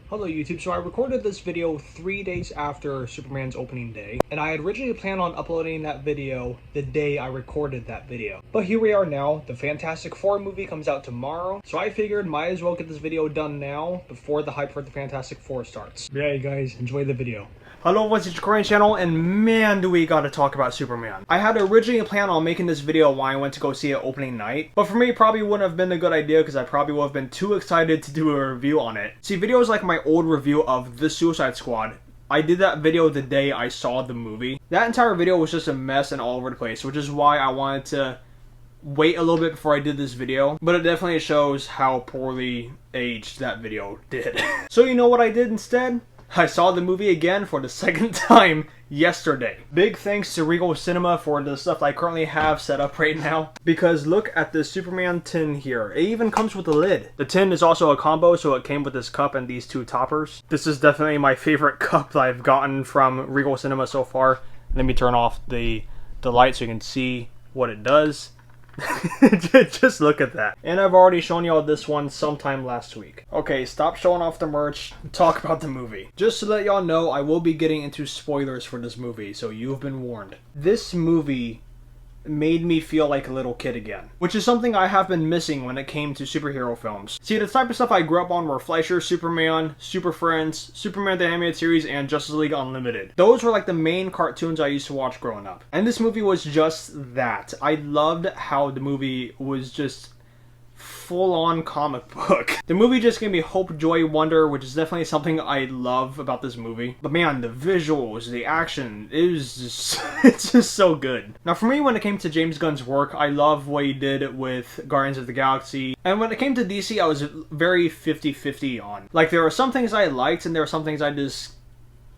Hello YouTube, so I recorded this video 3 days after Superman's opening day, and I had originally planned on uploading that video the day I recorded that video. But here we are now, the Fantastic Four movie comes out tomorrow, so I figured might as well get this video done now before the hype for the Fantastic Four starts. Yeah, you guys, enjoy the video. Hello, what's your Korean channel, and man do we gotta talk about Superman. I had originally planned on making this video when I went to go see it opening night, but for me it probably wouldn't have been a good idea because I probably would have been too excited to do a review on it. See, videos like my old review of The Suicide Squad, I did that video the day I saw the movie. That entire video was just a mess and all over the place, which is why I wanted to wait a little bit before I did this video, but it definitely shows how poorly aged that video did. So you know what I did instead? I saw the movie again for the second time yesterday. Big thanks to Regal Cinema for the stuff I currently have set up right now. Because look at this Superman tin here. It even comes with a lid. The tin is also a combo, so it came with this cup and these two toppers. This is definitely my favorite cup that I've gotten from Regal Cinema so far. Let me turn off the light so you can see what it does. Just look at that. And I've already shown y'all this one sometime last week. Okay, stop showing off the merch. Talk about the movie. Just to let y'all know, I will be getting into spoilers for this movie, so you've been warned. This movie made me feel like a little kid again, which is something I have been missing when it came to superhero films. See, the type of stuff I grew up on were Fleischer, Superman, Super Friends, Superman the Animated Series, and Justice League Unlimited. Those were like the main cartoons I used to watch growing up. And this movie was just that. I loved how the movie was just full-on comic book. The movie just gave me hope, joy, wonder, which is definitely something I love about this movie. But man, the visuals, the action, it's just so good. Now for me, when it came to James Gunn's work, I love what he did with Guardians of the Galaxy. And when it came to DC, I was very 50-50 on. Like, there were some things I liked, and there were some things I just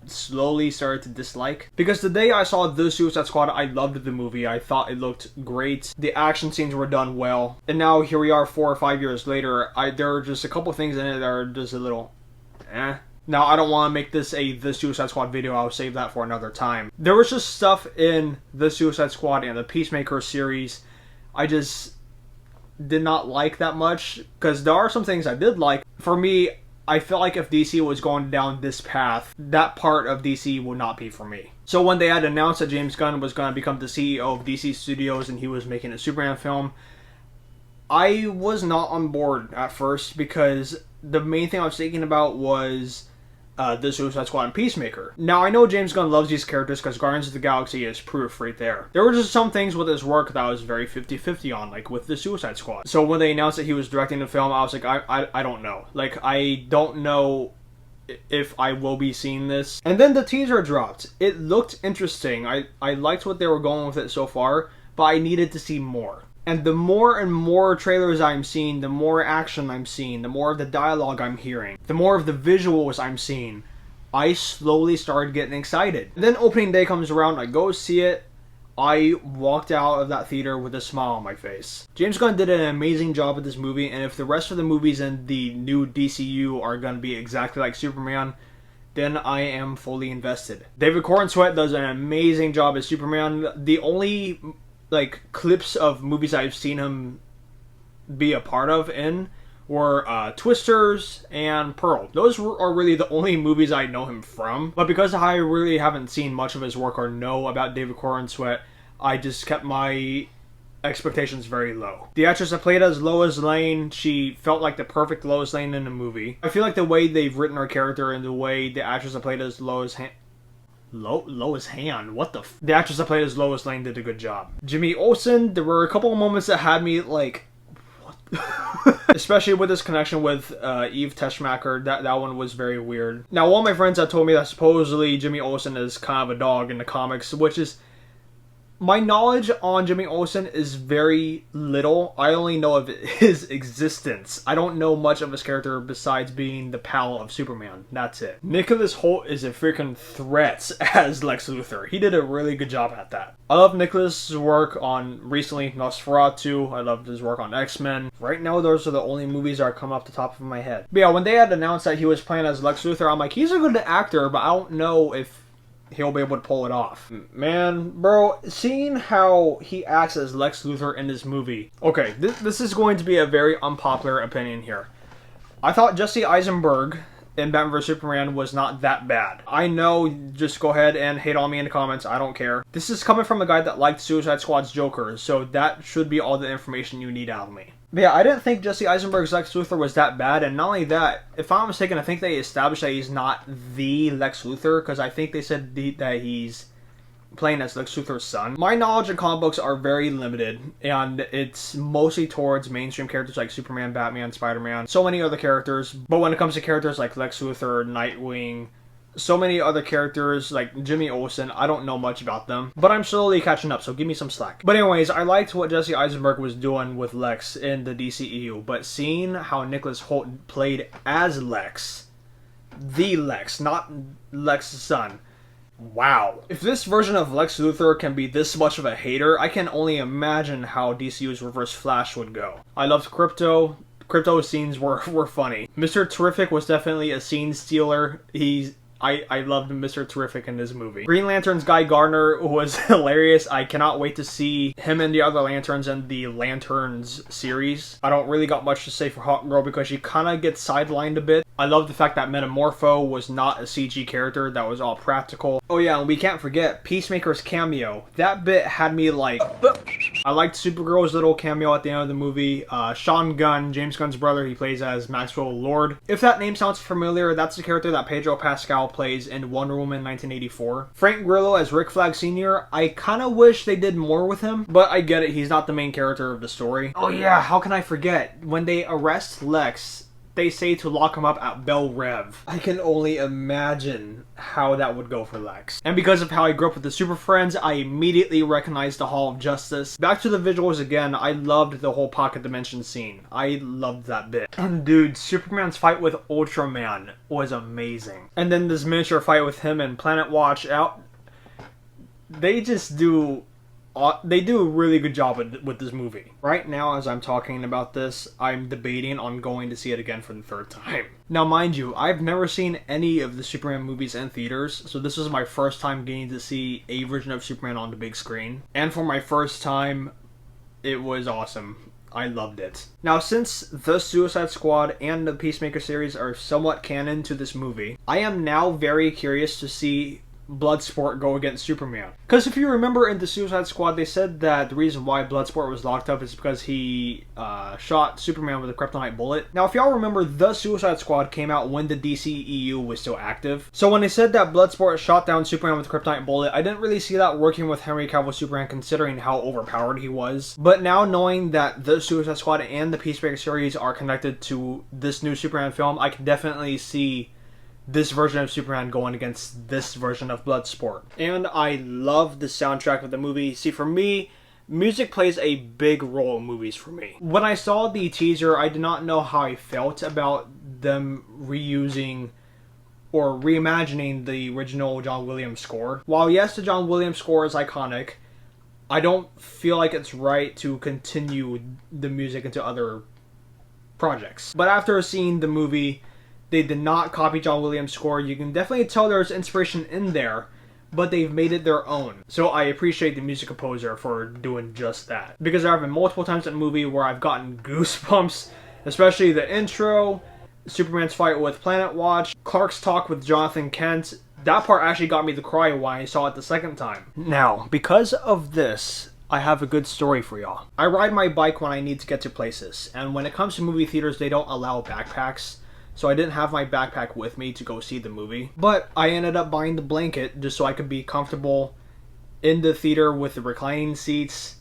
slowly started to dislike. Because the day I saw The Suicide Squad, I loved the movie. I thought it looked great. The action scenes were done well. And now here we are 4 or 5 years later. There are just a couple things in it that are just a little eh. Now, I don't want to make this a The Suicide Squad video. I'll save that for another time. There was just stuff in The Suicide Squad and the Peacemaker series I just did not like that much. Because there are some things I did like. For me, I felt like if DC was going down this path, that part of DC would not be for me. So when they had announced that James Gunn was going to become the CEO of DC Studios and he was making a Superman film, I was not on board at first because the main thing I was thinking about was The Suicide Squad and Peacemaker. Now, I know James Gunn loves these characters because Guardians of the Galaxy is proof right there. There were just some things with his work that I was very 50-50 on, like with The Suicide Squad. So when they announced that he was directing the film, I was like, I don't know. Like, I don't know if I will be seeing this. And then the teaser dropped. It looked interesting. I liked what they were going with it so far, but I needed to see more. And the more and more trailers I'm seeing, the more action I'm seeing, the more of the dialogue I'm hearing, the more of the visuals I'm seeing, I slowly started getting excited. And then opening day comes around, I go see it, I walked out of that theater with a smile on my face. James Gunn did an amazing job with this movie, and if the rest of the movies in the new DCU are going to be exactly like Superman, then I am fully invested. David Corenswet does an amazing job as Superman. The only clips of movies I've seen him be a part of in were Twisters and Pearl. Those are really the only movies I know him from. But because I really haven't seen much of his work or know about David Corenswet, I just kept my expectations very low. The actress that played as Lois Lane, she felt like the perfect Lois Lane in the movie. I feel like the way they've written her character and the way the actress that played as Lois Hand, what the f— the actress that played as Lois Lane did a good job. Jimmy Olsen, there were a couple of moments that had me like, what? Especially with his connection with Eve Teschmacher, that one was very weird. Now, one of my friends have told me that supposedly Jimmy Olsen is kind of a dog in the comics, which is— my knowledge on Jimmy Olsen is very little. I only know of his existence. I don't know much of his character besides being the pal of Superman. That's it. Nicholas Hoult is a freaking threat as Lex Luthor. He did a really good job at that. I love Nicholas' work on recently Nosferatu. I loved his work on X-Men. Right now, those are the only movies that are coming off the top of my head. But yeah, when they had announced that he was playing as Lex Luthor, I'm like, he's a good actor, but I don't know if he'll be able to pull it off. Man, bro, seeing how he acts as Lex Luthor in this movie. Okay, this is going to be a very unpopular opinion here. I thought Jesse Eisenberg in Batman vs Superman was not that bad. I know, just go ahead and hate on me in the comments, I don't care. This is coming from a guy that liked Suicide Squad's Joker, so that should be all the information you need out of me. But yeah, I didn't think Jesse Eisenberg's Lex Luthor was that bad, and not only that, if I'm not mistaken, I think they established that he's not the Lex Luthor, because I think they said that he's playing as Lex Luthor's son. My knowledge of comic books are very limited, and it's mostly towards mainstream characters like Superman, Batman, Spider-Man, so many other characters. But when it comes to characters like Lex Luthor, Nightwing, so many other characters like Jimmy Olsen, I don't know much about them. But I'm slowly catching up, so give me some slack. But anyways, I liked what Jesse Eisenberg was doing with Lex in the DCEU, but seeing how Nicholas Hoult played as Lex, the Lex, not Lex's son, wow. If this version of Lex Luthor can be this much of a hater, I can only imagine how DCU's Reverse Flash would go. I loved Crypto. Crypto's scenes were funny. Mr. Terrific was definitely a scene stealer. I loved Mr. Terrific in this movie. Green Lantern's Guy Gardner was hilarious. I cannot wait to see him and the other Lanterns in the Lanterns series. I don't really got much to say for Hawkgirl because she kind of gets sidelined a bit. I love the fact that Metamorpho was not a CG character, that was all practical. Oh yeah, and we can't forget Peacemaker's cameo. That bit had me like... I liked Supergirl's little cameo at the end of the movie. Sean Gunn, James Gunn's brother, he plays as Maxwell Lord. If that name sounds familiar, that's the character that Pedro Pascal plays in Wonder Woman 1984. Frank Grillo as Rick Flag Sr., I kind of wish they did more with him, but I get it, he's not the main character of the story. Oh yeah, how can I forget? When they arrest Lex, they say to lock him up at Belle Rev. I can only imagine how that would go for Lex. And because of how I grew up with the Super Friends, I immediately recognized the Hall of Justice. Back to the visuals again, I loved the whole Pocket Dimension scene. I loved that bit. And dude, Superman's fight with Ultraman was amazing. And then this miniature fight with him and Planet Watch out. They just do... They do a really good job with this movie. Right now, as I'm talking about this, I'm debating on going to see it again for the third time. Now, mind you, I've never seen any of the Superman movies in theaters, so this is my first time getting to see a version of Superman on the big screen. And for my first time, it was awesome. I loved it. Now, since the Suicide Squad and the Peacemaker series are somewhat canon to this movie, I am now very curious to see Bloodsport go against Superman. Because if you remember in the Suicide Squad, they said that the reason why Bloodsport was locked up is because he shot Superman with a kryptonite bullet. Now, if y'all remember, the Suicide Squad came out when the DCEU was still active. So when they said that Bloodsport shot down Superman with a kryptonite bullet, I didn't really see that working with Henry Cavill Superman considering how overpowered he was. But now knowing that the Suicide Squad and the Peacemaker series are connected to this new Superman film, I can definitely see this version of Superman going against this version of Bloodsport. And I love the soundtrack of the movie. See, for me, music plays a big role in movies for me. When I saw the teaser, I did not know how I felt about them reusing or reimagining the original John Williams score. While yes, the John Williams score is iconic, I don't feel like it's right to continue the music into other projects. But after seeing the movie, they did not copy John Williams' score. You can definitely tell there's inspiration in there, but they've made it their own. So I appreciate the music composer for doing just that. Because there have been multiple times in the movie where I've gotten goosebumps, especially the intro, Superman's fight with Planet Watch, Clark's talk with Jonathan Kent. That part actually got me to cry when I saw it the second time. Now, because of this, I have a good story for y'all. I ride my bike when I need to get to places, and when it comes to movie theaters, they don't allow backpacks. So I didn't have my backpack with me to go see the movie. But I ended up buying the blanket just so I could be comfortable in the theater with the reclining seats,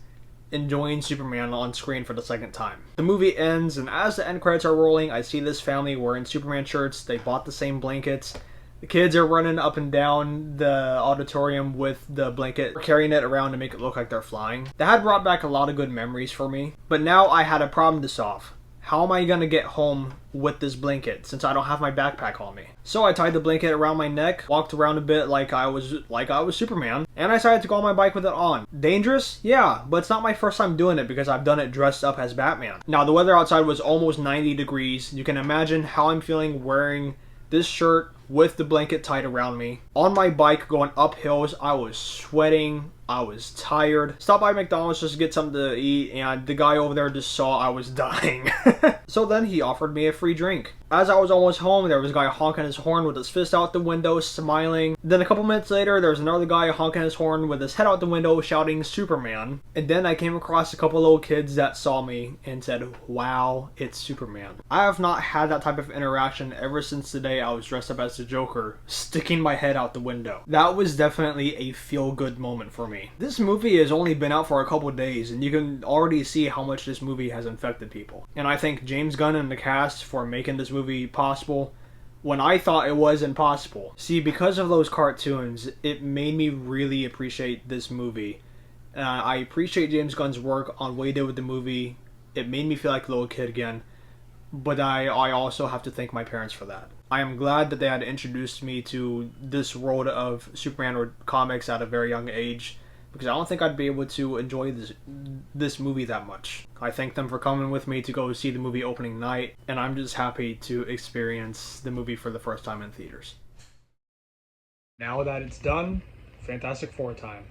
enjoying Superman on screen for the second time. The movie ends, and as the end credits are rolling, I see this family wearing Superman shirts. They bought the same blankets. The kids are running up and down the auditorium with the blanket, carrying it around to make it look like they're flying. That had brought back a lot of good memories for me. But now I had a problem to solve. How am I gonna get home with this blanket since I don't have my backpack on me? So I tied the blanket around my neck, walked around a bit like I was Superman, and I decided to go on my bike with it on. Dangerous? Yeah, but it's not my first time doing it because I've done it dressed up as Batman. Now the weather outside was almost 90 degrees. You can imagine how I'm feeling wearing this shirt with the blanket tied around me. On my bike going up hills, I was sweating. I was tired. Stopped by McDonald's just to get something to eat, and the guy over there just saw I was dying. So then he offered me a free drink. As I was almost home, there was a guy honking his horn with his fist out the window, smiling. Then a couple minutes later, there was another guy honking his horn with his head out the window, shouting Superman. And then I came across a couple little kids that saw me and said, wow, it's Superman. I have not had that type of interaction ever since the day I was dressed up as the Joker, sticking my head out the window. That was definitely a feel-good moment for me. This movie has only been out for a couple days, and you can already see how much this movie has infected people. And I thank James Gunn and the cast for making this movie possible when I thought it was impossible. See, because of those cartoons, it made me really appreciate this movie. I appreciate James Gunn's work on what he did with the movie. It made me feel like a little kid again. But I also have to thank my parents for that. I am glad that they had introduced me to this world of Superman comics at a very young age, because I don't think I'd be able to enjoy this movie that much. I thank them for coming with me to go see the movie opening night, and I'm just happy to experience the movie for the first time in theaters. Now that it's done, Fantastic Four time.